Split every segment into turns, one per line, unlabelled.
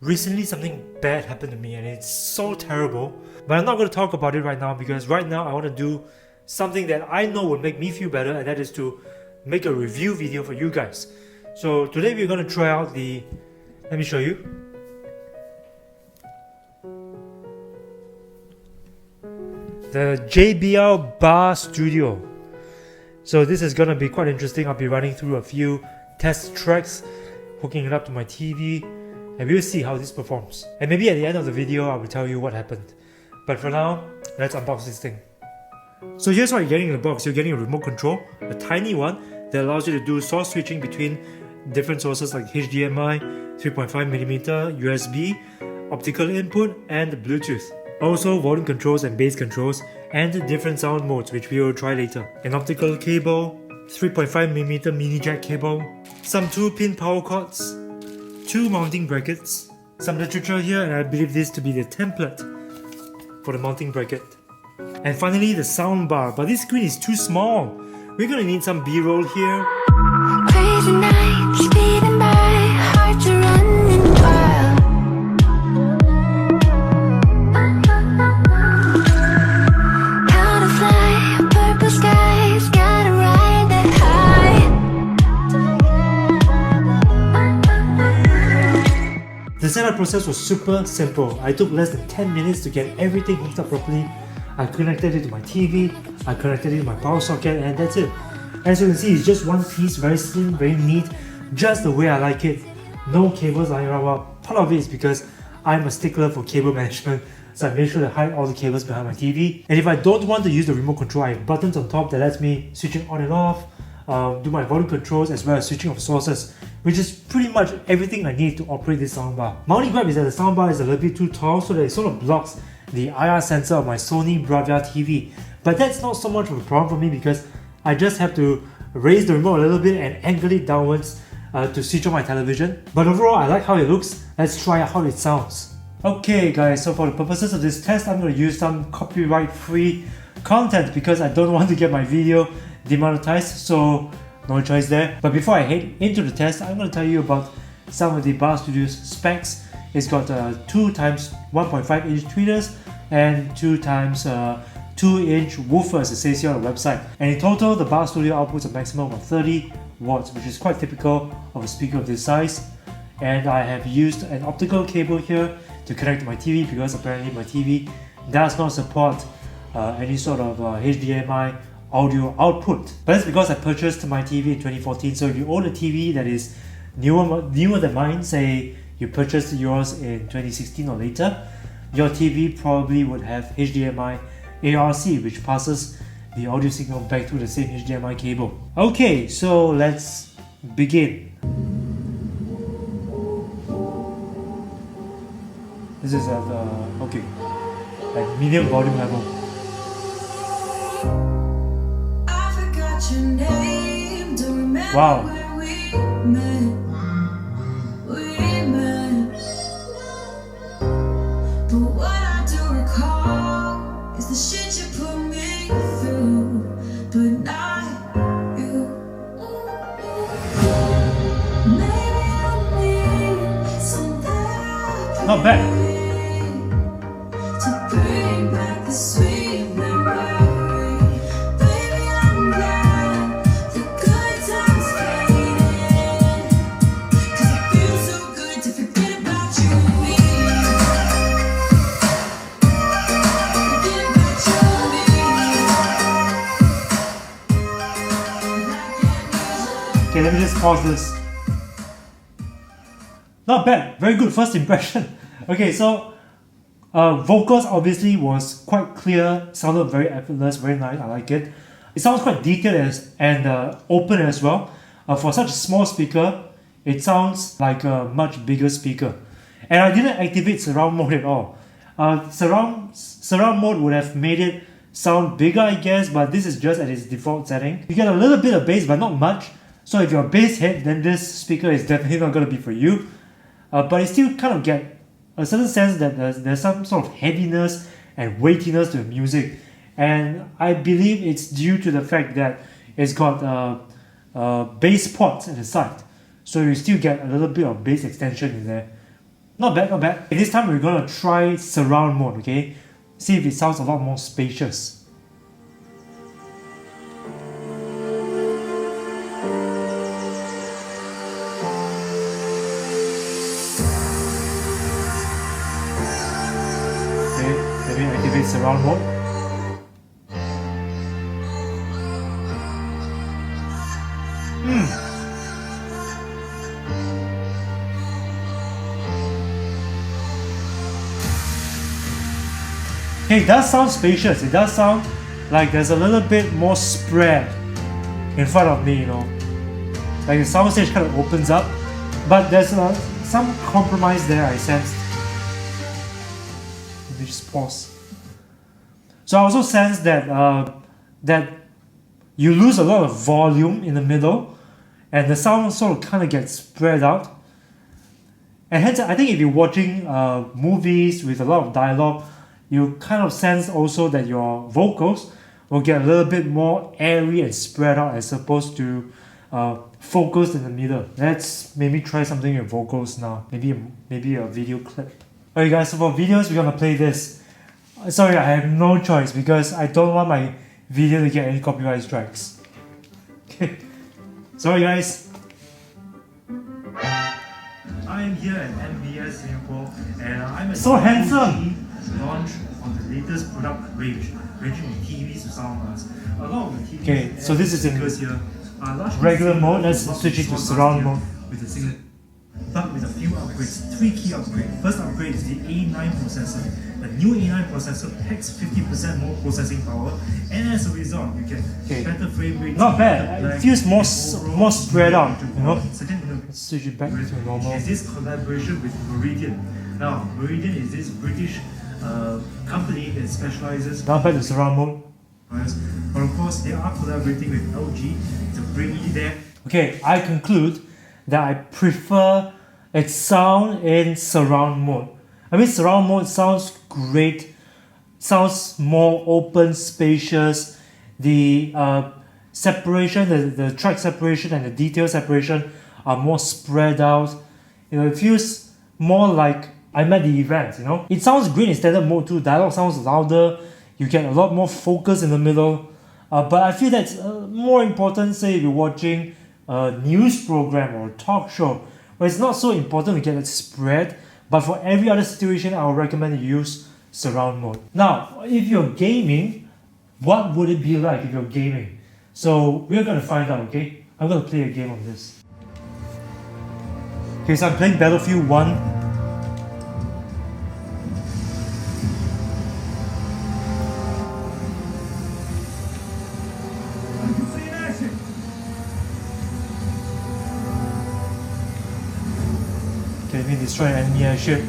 Recently something bad happened to me and it's so terrible, but I'm not going to talk about it right now because right now I want to do something that I know will make me feel better, and that is to make a review video for you guys. So today we're going to try out let me show you. The JBL Bar Studio. So this is going to be quite interesting. I'll be running through a few test tracks, hooking it up to my TV, and we'll see how this performs. And maybe at the end of the video, I will tell you what happened. But for now, let's unbox this thing. So here's what you're getting in the box. You're getting a remote control, a tiny one that allows you to do source switching between different sources like HDMI, 3.5mm, USB, optical input, and Bluetooth. Also volume controls and bass controls, and different sound modes, which we will try later. An optical cable, 3.5mm mini jack cable, some 2-pin power cords, 2 mounting brackets, some literature here, and I believe this to be the template for the mounting bracket. And finally the sound bar, but this screen is too small. We're gonna need some B-roll here.
Crazy nights speeding by, hard to run and wild. How to fly, purple skies, gotta ride that high.
The setup process was super simple. I took less than 10 minutes to get everything hooked up properly. I connected it to my TV, I connected it to my power socket, and that's it. As you can see, it's just one piece, very slim, very neat, just the way I like it. No cables lying around. Well, part of it is because I'm a stickler for cable management, so I made sure to hide all the cables behind my TV. And if I don't want to use the remote control, I have buttons on top that lets me switch it on and off, do my volume controls, as well as switching of sources, which is pretty much everything I need to operate this soundbar. My only gripe is that the soundbar is a little bit too tall, so that it sort of blocks the IR sensor of my Sony Bragi TV. But that's not so much of a problem for me because I just have to raise the remote a little bit and angle it downwards to switch on my television. But overall, I like how it looks. Let's try out how it sounds. Okay guys, so for the purposes of this test, I'm going to use some copyright-free content because I don't want to get my video demonetized, so no choice there. But before I head into the test, I'm going to tell you about some of the Bar Studio's specs. It's got 2 times 1.5 inch tweeters and 2 times 2 inch woofers, it says here on the website. And in total, the Bar Studio outputs a maximum of 30 watts, which is quite typical of a speaker of this size. And I have used an optical cable here to connect to my TV because apparently my TV does not support any sort of HDMI audio output. But that's because I purchased my TV in 2014. So if you own a TV that is newer than mine, say you purchased yours in 2016 or later, your TV probably would have HDMI ARC, which passes the audio signal back through the same HDMI cable. Okay, so let's begin. This is at like medium volume level. Wow. Not bad. Okay, let me just pause this. Not bad, very good first impression. Okay, so vocals obviously was quite clear, sounded very effortless, very nice, I like it. It sounds quite detailed and open as well. For such a small speaker, it sounds like a much bigger speaker. And I didn't activate surround mode at all. Surround mode would have made it sound bigger, I guess, but this is just at its default setting. You get a little bit of bass, but not much. So if you're a bass head, then this speaker is definitely not going to be for you. But it still kind of get a certain sense that there's some sort of heaviness and weightiness to the music. And I believe it's due to the fact that it's got bass pods at the side. So you still get a little bit of bass extension in there. Not bad, not bad. This time we're gonna try surround mode, okay? See if it sounds a lot more spacious. Okay, let me activate surround mode. Okay, it does sound spacious. It does sound like there's a little bit more spread in front of me, you know. Like the sound stage kind of opens up, but there's some compromise there I sensed. Let me just pause. So I also sense that that you lose a lot of volume in the middle, and the sound sort of kind of gets spread out. And hence, I think if you're watching movies with a lot of dialogue, you kind of sense also that your vocals will get a little bit more airy and spread out as opposed to focused in the middle. Let's maybe try something with vocals now. Maybe a video clip. Alright guys, so for videos we're gonna play this. Sorry, I have no choice because I don't want my video to get any copyright strikes. Okay. Sorry guys. I'm here at MBS Singapore and I'm at
So handsome!
Launch on the latest product range, ranging from TVs to soundbars. A lot of the TVs
Okay, so this is in
here are largely
regular
similar
mode.
to
Let's
what
switch
we
it to
saw
surround
last year
mode.
with a single, but with a few upgrades. 3 key upgrades. First upgrade is the A9 processor. The new A9 processor packs 50% more processing power, and as a result, you get
Okay.
better frame rates.
Not bad. It feels more spread out, you know.
Second,
Let's switch it back to normal.
is this collaboration with Meridian. Now, Meridian is this British company that specializes
Now back to surround mode.
but of course, they are collaborating with LG to bring you there.
Okay, I conclude that I prefer its sound in surround mode. I mean, surround mode sounds great, sounds more open, spacious. The separation, the track separation and the detail separation are more spread out. You know, it feels more like I'm at the event, you know. It sounds great in standard mode too. Dialogue sounds louder. You get a lot more focus in the middle. But I feel that's more important, say, if you're watching a news program or a talk show, where it's not so important to get it spread. But for every other situation, I would recommend you use surround mode. Now, if you're gaming, what would it be like if you're gaming? So we're gonna find out, okay? I'm gonna play a game on this. Okay, so I'm playing Battlefield 1. Okay, let me destroy an enemy airship.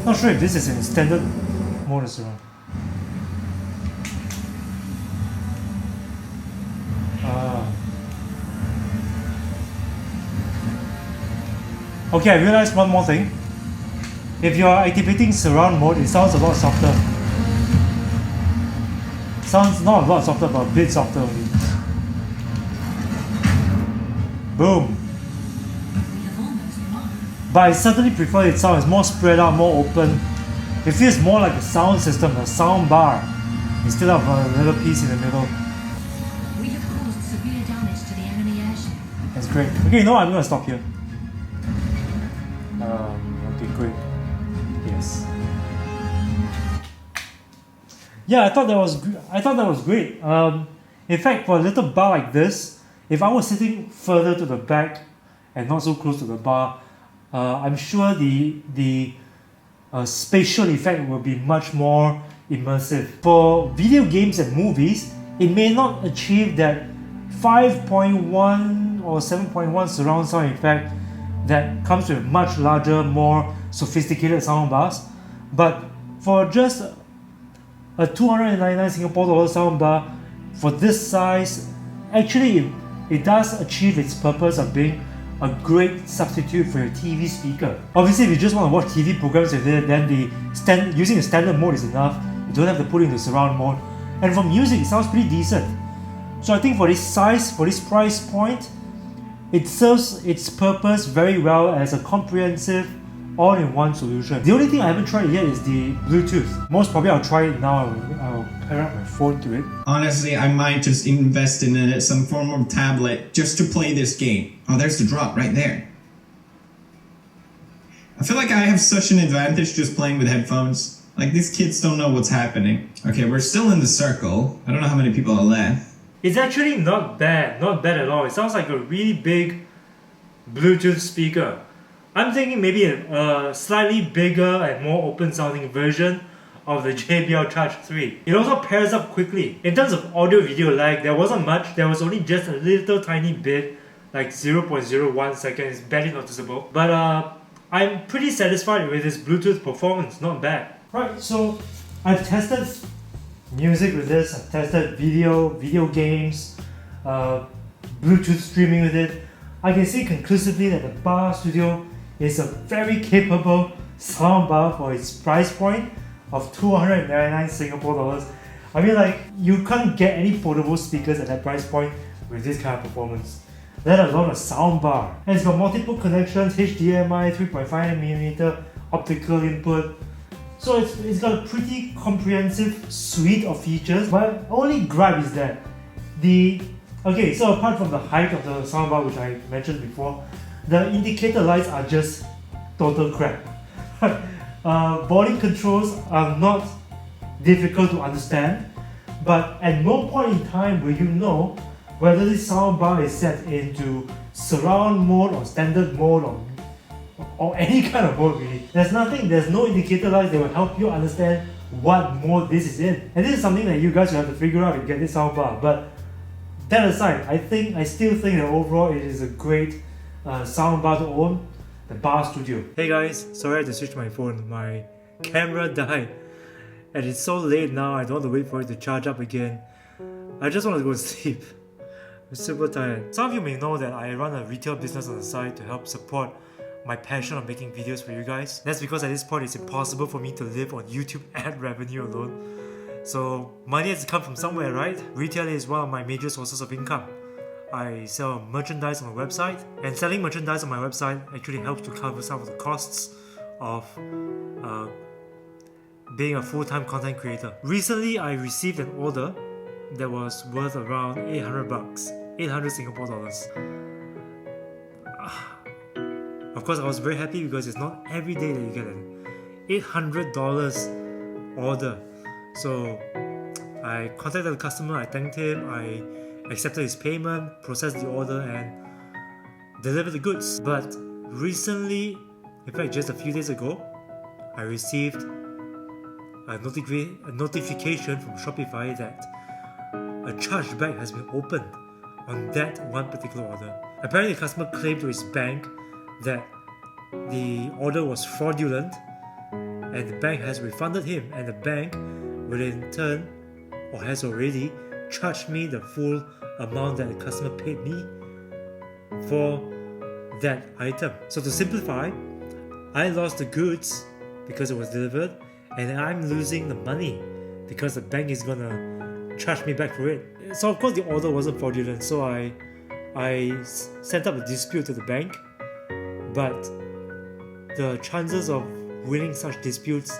Not sure if this is in standard mode as well. Okay, I realized one more thing. If you're activating surround mode, it sounds a lot softer. Sounds not a lot softer, but a bit softer only. Boom. But I certainly prefer it sounds more spread out, more open. It feels more like a sound system, a sound bar, instead of a little piece in the middle.
We have caused severe damage to the enemy airship.
That's great. Okay, you know what? I'm gonna stop here. Okay, great. Yes. Yeah, I thought that was great. In fact, for a little bar like this, if I was sitting further to the back and not so close to the bar, I'm sure the spatial effect will be much more immersive. For video games and movies, it may not achieve that 5.1 or 7.1 surround sound effect that comes with much larger, more sophisticated sound bars, but for just a $299 Singapore dollar sound bar for this size, actually it does achieve its purpose of being a great substitute for your TV speaker. Obviously, if you just want to watch TV programs with it, then using the standard mode is enough. You don't have to put it into surround mode. And for music, it sounds pretty decent. So I think for this size, for this price point, it serves its purpose very well as a comprehensive all-in-one solution. The only thing I haven't tried yet is the Bluetooth. Most probably I'll try it now. I'll pair up my phone to it.
Honestly, I might just invest in some form of tablet just to play this game. Oh, there's the drop right there. I feel like I have such an advantage just playing with headphones. Like, these kids don't know what's happening. Okay, we're still in the circle. I don't know how many people are left.
It's actually not bad at all. It sounds like a really big Bluetooth speaker. I'm thinking maybe a slightly bigger and more open sounding version of the JBL Charge 3. It also pairs up quickly. In terms of audio video lag, there wasn't much. There was only just a little tiny bit, like 0.01 seconds, barely noticeable. But I'm pretty satisfied with this Bluetooth performance, not bad. Right, so I've tested music with this, I've tested video games, Bluetooth streaming with it. I can see conclusively that the Bar Studio is a very capable soundbar for its price point of 299 Singapore dollars. I mean, like, you can't get any portable speakers at that price point with this kind of performance, let alone a soundbar. And it's got multiple connections, HDMI, 3.5mm optical input. So it's got a pretty comprehensive suite of features. My only gripe is that so apart from the height of the soundbar, which I mentioned before, the indicator lights are just total crap. Volume controls are not difficult to understand, but at no point in time will you know whether this soundbar is set into surround mode or standard mode or any kind of mode really. There's no indicator lights that will help you understand what mode this is in. And this is something that you guys will have to figure out to get this soundbar. But that aside, I still think that overall it is a great soundbar to own, the Bar Studio. Hey guys, sorry I had to switch my phone. My camera died. And it's so late now, I don't want to wait for it to charge up again. I just want to go to sleep. I'm super tired. Some of you may know that I run a retail business on the side to help support my passion of making videos for you guys. That's because at this point it's impossible for me to live on YouTube ad revenue alone. So money has to come from somewhere, right? Retail is one of my major sources of income. I sell merchandise on my website, and selling merchandise on my website actually helps to cover some of the costs of being a full-time content creator. Recently I received an order that was worth around 800 bucks, 800 Singapore dollars. Of course, I was very happy because it's not every day that you get an $800 order. So I contacted the customer, I thanked him, I accepted his payment, processed the order, and delivered the goods. But recently, in fact just a few days ago, I received a notification from Shopify that a chargeback has been opened on that one particular order. Apparently the customer claimed to his bank that the order was fraudulent and the bank has refunded him, and the bank will in turn, or has already, charged me the full amount that the customer paid me for that item. So to simplify, I lost the goods because it was delivered, and I'm losing the money because the bank is gonna charge me back for it. So of course the order wasn't fraudulent, so I sent up a dispute to the bank, but the chances of winning such disputes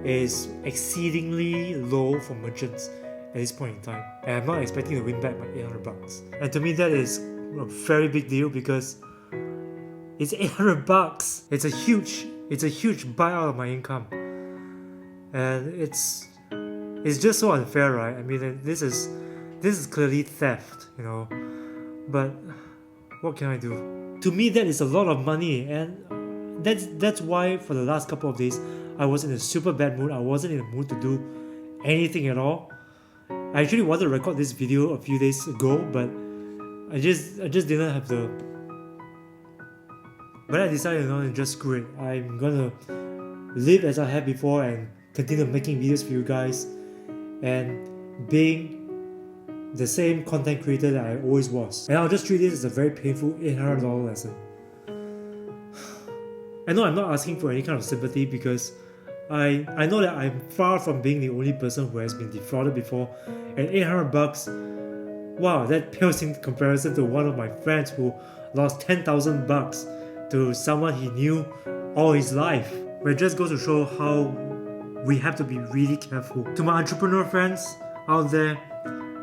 is exceedingly low for merchants at this point in time, and I'm not expecting to win back my 800 bucks. And to me that is a very big deal because it's 800 bucks. It's a huge buyout of my income, and it's just so unfair, right? I mean, this is clearly theft, you know. But what can I do? To me, that is a lot of money, and that's why for the last couple of days I was in a super bad mood. I wasn't in the mood to do anything at all. I actually wanted to record this video a few days ago, but I just didn't have the. But I decided, you know, just screw it. I'm gonna live as I have before and continue making videos for you guys, and being
the same content creator that I always was. And I'll just treat this as a very painful $800 lesson. I know I'm not asking for any kind of sympathy because I know that I'm far from being the only person who has been defrauded before, and $800, wow, that pales in comparison to one of my friends who lost $10,000 to someone he knew all his life. But it just goes to show how we have to be really careful. To my entrepreneur friends out there,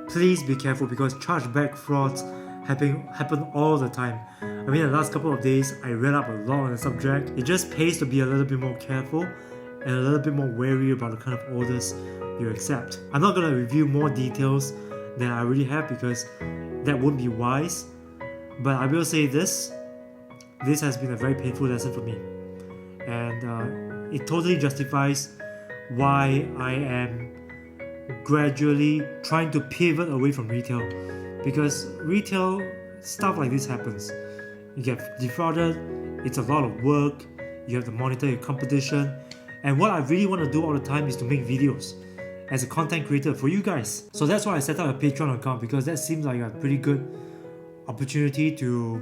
please be careful because chargeback frauds happen all the time. I mean, the last couple of days I read up a lot on the subject. It just pays to be a little bit more careful and a little bit more wary about the kind of orders you accept. I'm not going to review more details than I already have because that wouldn't be wise, but I will say this has been a very painful lesson for me, and it totally justifies why I am gradually trying to pivot away from retail, because retail stuff like this happens. You get defrauded, it's a lot of work, you have to monitor your competition, and what I really want to do all the time is to make videos as a content creator for you guys. So that's why I set up a Patreon account, because that seems like a pretty good opportunity to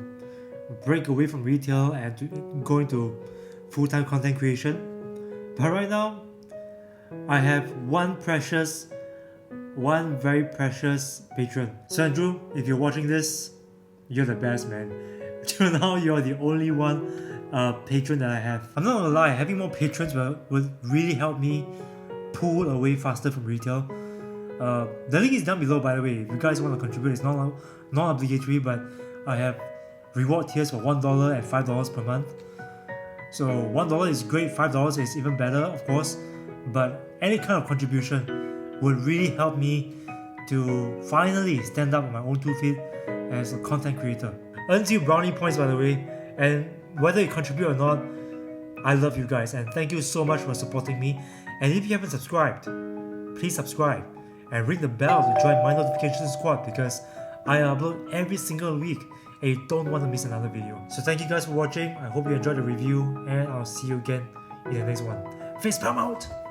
break away from retail and to go into full-time content creation. But right now, I have one very precious patron. So Andrew, if you're watching this, you're the best, man. Till now, you're the only one patron that I have. I'm not gonna lie, having more patrons will really help me pull away faster from retail. The link is down below, by the way. If you guys want to contribute, it's not obligatory, but I have reward tiers for $1 and $5 per month. So $1 is great, $5 is even better, of course, but any kind of contribution would really help me to finally stand up on my own 2 feet as a content creator. Earns you brownie points, by the way, and whether you contribute or not, I love you guys and thank you so much for supporting me. And if you haven't subscribed, please subscribe and ring the bell to join my notification squad, because I upload every single week and you don't want to miss another video. So thank you guys for watching. I hope you enjoyed the review, and I'll see you again in the next one. Facepalm out!